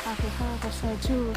Aku salju.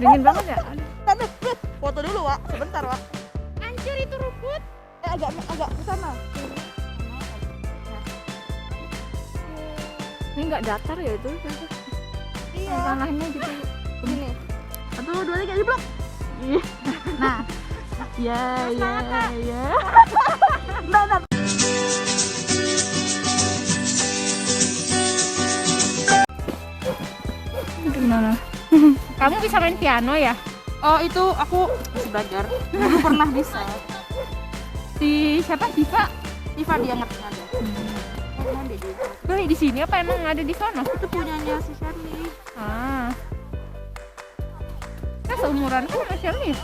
Dingin banget ya? Tante, foto dulu, Wak. Sebentar, Wak. Anjir, itu rumput. Agak ke sana. Ini nggak datar ya itu? Iya. Tanahnya gitu. Begini. 1, 2, 3 di blok. Nah. Ya. Nah. Gimana? Kamu bisa main piano ya? Oh, itu aku masih belajar. Dulu pernah bisa. Di siapa? Diva? Diva dia ngerti ada. Beli di sini apa emang ada di sana? Itu punyanya si Shirley. Ah. Kan seumuranku sama Shirley.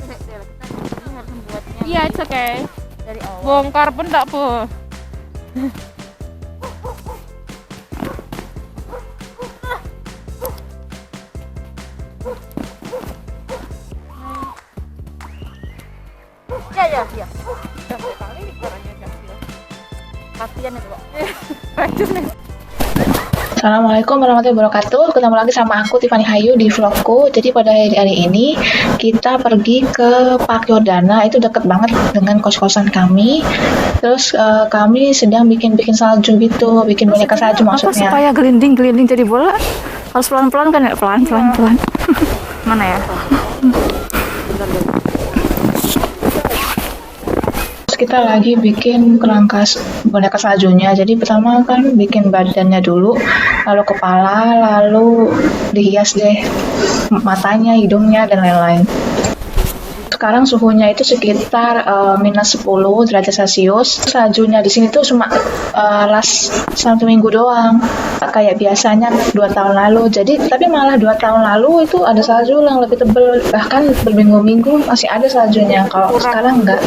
Dek, kita ini harus membuatnya Iya, it's okay. dari awal. Bongkar pun tak apa. Ya. Kali ini caranya Shirley. Latihan itu, Pak. Assalamualaikum warahmatullahi wabarakatuh. Ketemu lagi sama aku Tiffany Hayu di vlogku. Jadi pada hari ini kita pergi ke Park Yordana. Itu deket banget dengan kos-kosan kami. Terus kami sedang bikin salju gitu, bikin boneka salju Apa maksudnya. supaya gelinding jadi bola harus pelan-pelan kan ya? Pelan. Mana ya? Terus kita lagi bikin kerangka boneka saljunya. Jadi pertama kan bikin badannya dulu, lalu kepala, lalu dihias deh matanya, hidungnya, dan lain-lain. Sekarang suhunya itu sekitar minus 10 derajat Celcius. Saljunya di sini tuh cuma last 1 minggu doang, kayak biasanya 2 tahun lalu. Tapi malah 2 tahun lalu itu ada salju yang lebih tebal, bahkan berminggu-minggu masih ada saljunya. Kalau sekarang enggak.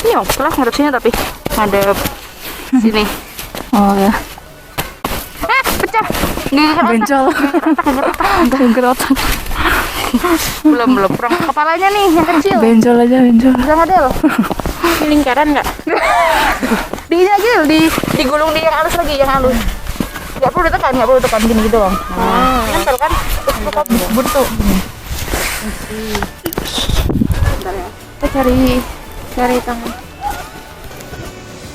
Ini oplas ngadepnya tapi ngadep sini. Oh ya. Pecah. Nggak Bencol. Gerotak. belum kurang kepalanya nih yang kecil. Bencol. Jangan Del. Ini lingkaran nggak? Di ini aja digulung di yang halus lagi, yang halus. Nggak perlu ditekan gini gitu doang. Nempel kan? Terus buntu. Bentar ya. Kita cari tangan.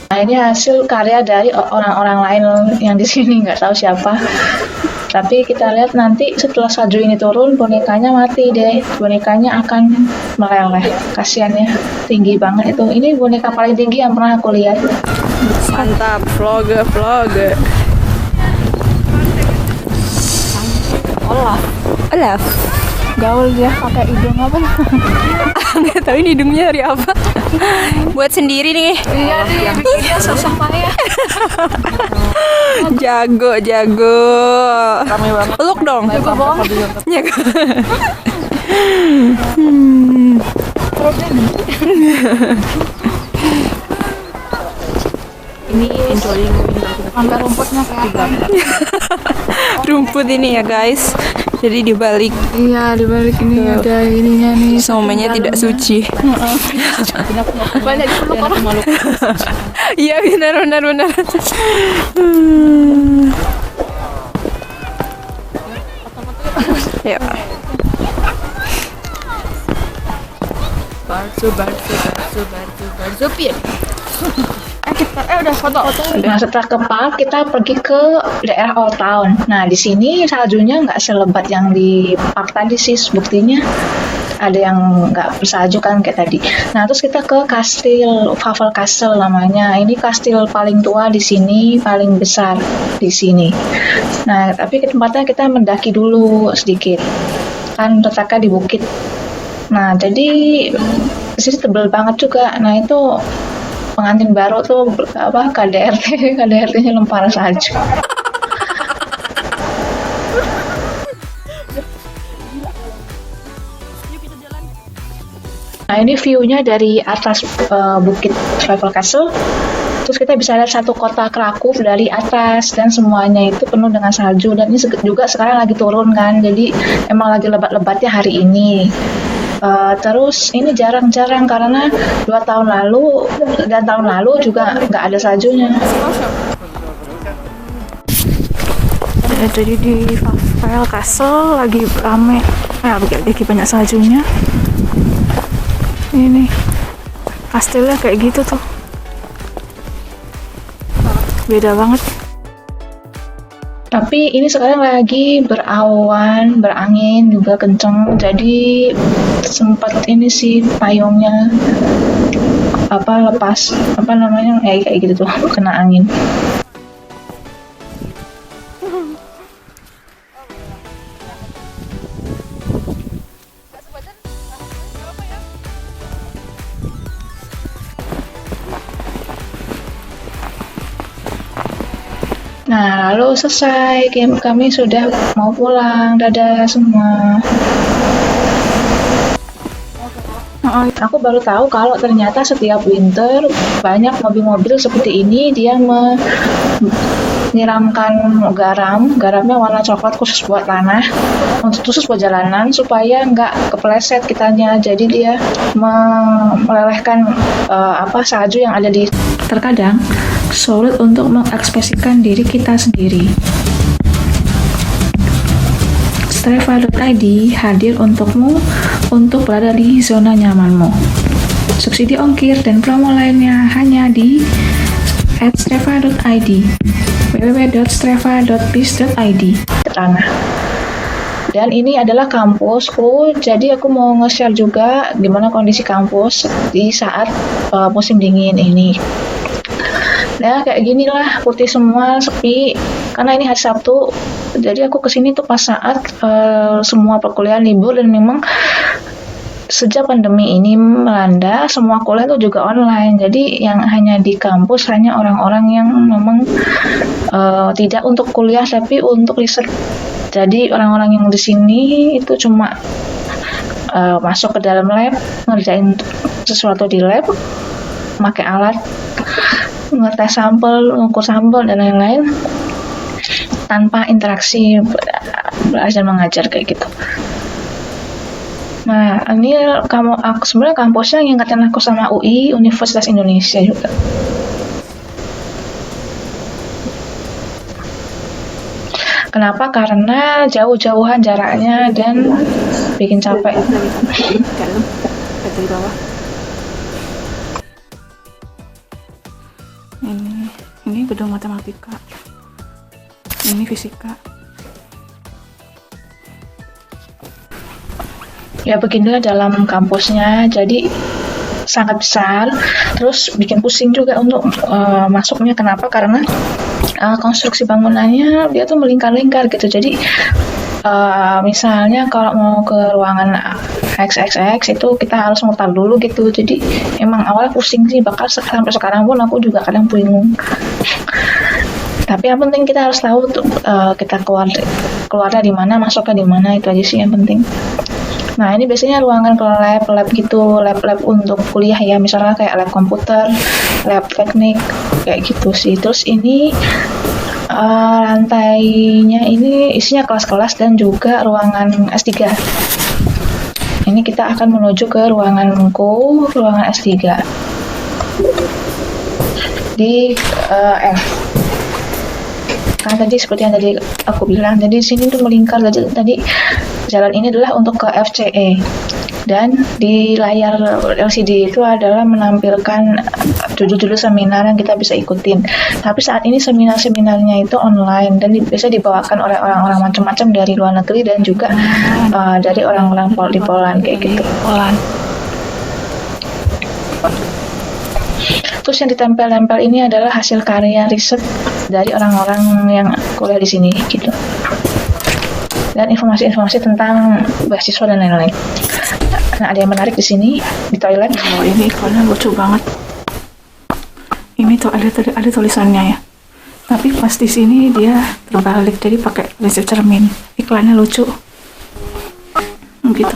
Nah, ini hasil karya dari orang-orang lain yang di sini, nggak tahu siapa. Tapi kita lihat nanti setelah salju ini turun, bonekanya mati deh. Bonekanya akan meleleh. Kasian ya, tinggi banget itu. Ini boneka paling tinggi yang pernah aku lihat. Mantap, vlogger. Olaf. Gaul dia pakai hidung apa? Nggak tahu ini hidungnya dari apa. Buat sendiri nih. Iya nih, bikinnya sosok payah. Jago. Ramai banget. Peluk dong. Jago bohong. Jago. Ini enjoying. Sampai rumputnya kayak Rumput ini ya guys. Jadi dibalik iya, dibalik ini ada ininya nih. semuanya tidak suci. Banyak dipeluk orang. Iya benar. Ya. Barzo pin. Udah foto. Nah, setelah ke park, kita pergi ke daerah Old Town. Nah, di sini saljunya nggak selebat yang di park tadi sih, buktinya ada yang nggak bersalju kan kayak tadi. Nah, terus kita ke kastil, Wawel Castle namanya. Ini kastil paling tua di sini, paling besar di sini. Nah, tapi ke tempatnya kita mendaki dulu sedikit. Kan letaknya di bukit. Nah, jadi di sini tebel banget juga. Nah, itu pengantin baru tuh KDRT-nya lempar salju. Nah, ini view-nya dari atas Bukit Travel Castle. Terus kita bisa lihat satu kota Krakow dari atas dan semuanya itu penuh dengan salju, dan ini juga sekarang lagi turun kan, jadi emang lagi lebat-lebatnya hari ini. Terus ini jarang-jarang karena 2 tahun lalu dan tahun lalu juga nggak ada saljunya. Jadi di Travel Castle lagi rame, lagi banyak saljunya. Ini kastilnya kayak gitu tuh, beda banget. Tapi ini sekarang lagi berawan, berangin juga kenceng, jadi sempat ini sih payungnya lepas, kayak gitu tuh, kena angin. Nah, lalu selesai, kami sudah mau pulang, dadah semua. Aku baru tahu kalau ternyata setiap winter banyak mobil-mobil seperti ini dia menyiramkan garamnya warna coklat khusus buat tanah, khusus buat jalanan supaya nggak kepleset kitanya. Jadi dia melelehkan salju yang ada di. Terkadang sulit untuk mengekspresikan diri kita sendiri. Strava.id hadir untukmu untuk berada di zona nyamanmu. Subsidi ongkir dan promo lainnya hanya di @strava.id, www.strava.biz.id. Dan ini adalah kampusku, jadi aku mau nge-share juga gimana kondisi kampus di saat musim dingin ini. Nah, kayak gini lah, putih semua, sepi. Karena ini hari Sabtu, jadi aku kesini tuh pas saat semua perkuliahan libur, dan memang sejak pandemi ini melanda, semua kuliah tuh juga online. Jadi yang hanya di kampus hanya orang-orang yang memang tidak untuk kuliah tapi untuk riset. Jadi orang-orang yang di sini itu cuma masuk ke dalam lab, ngerjain sesuatu di lab, pakai alat, ngetes sampel, ngukur sampel dan lain-lain, tanpa interaksi belajar mengajar kayak gitu. Nah, ini sebenarnya kampusnya ngingetin aku sama UI, Universitas Indonesia juga. Kenapa? Karena jauh-jauhan jaraknya dan bikin capek. Dari bawah. Ini gedung matematika. Ini fisika. Ya beginilah dalam kampusnya, jadi sangat besar, terus bikin pusing juga untuk masuknya. Kenapa? Karena konstruksi bangunannya dia tuh melingkar-lingkar gitu, jadi misalnya kalau mau ke ruangan XXX itu kita harus mutar dulu gitu, jadi emang awalnya pusing sih, sampai sekarang pun aku juga kadang bingung. Tapi yang penting kita harus tahu tuh kita keluarnya di mana, masuknya di mana, itu aja sih yang penting. Nah, ini biasanya ruangan ke lab gitu, lab untuk kuliah ya, misalnya kayak lab komputer, lab teknik, kayak gitu sih. Terus ini lantainya ini isinya kelas-kelas dan juga ruangan S3. Ini kita akan menuju ke ruanganku, ruangan S3 di F. Karena tadi seperti yang tadi aku bilang, jadi sini tuh melingkar, tadi jalan ini adalah untuk ke FCE, dan di layar LCD itu adalah menampilkan judul-judul seminar yang kita bisa ikutin. Tapi saat ini seminar-seminarnya itu online dan bisa dibawakan oleh orang-orang macam-macam dari luar negeri dan juga dari orang-orang di Poland kayak gitu. Terus yang ditempel-tempel ini adalah hasil karya riset dari orang-orang yang kuliah di sini gitu. Dan informasi-informasi tentang beasiswa dan lain-lain. Nah, ada yang menarik di sini, di toilet. Oh, ini iklannya lucu banget. Ini tuh ada tulisannya ya. Tapi pas di sini dia terbalik, jadi pakai prinsip cermin. Iklannya lucu. Gitu.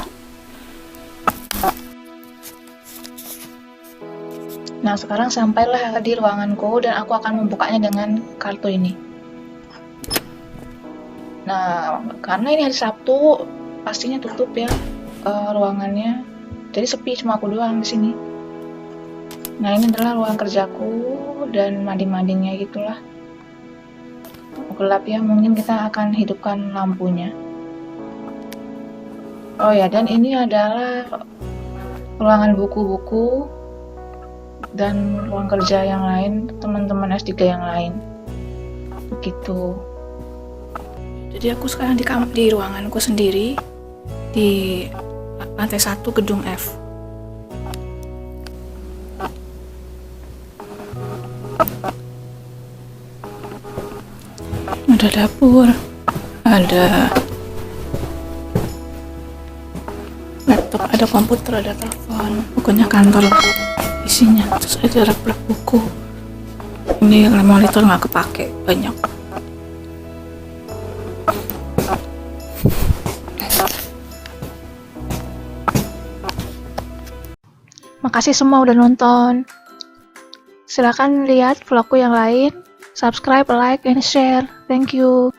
Nah, sekarang sampailah di ruanganku dan aku akan membukanya dengan kartu ini. Nah, karena ini hari Sabtu, pastinya tutup ya ruangannya. Jadi sepi, cuma aku doang di sini. Nah, ini adalah ruang kerjaku dan mading-madingnya gitulah. Gelap ya, mungkin kita akan hidupkan lampunya. Oh ya, dan ini adalah ruangan buku-buku dan ruang kerja yang lain, teman-teman S3 yang lain. Begitu. Jadi aku sekarang di ruanganku sendiri di lantai 1 gedung F. Ada dapur, ada laptop, ada komputer, ada telepon, pokoknya kantor isinya. Terus ada rak-rak buku. Ini monitor nggak kepake, banyak. Makasih semua udah nonton. Silakan lihat vlogku yang lain, subscribe, like, and share. Thank you.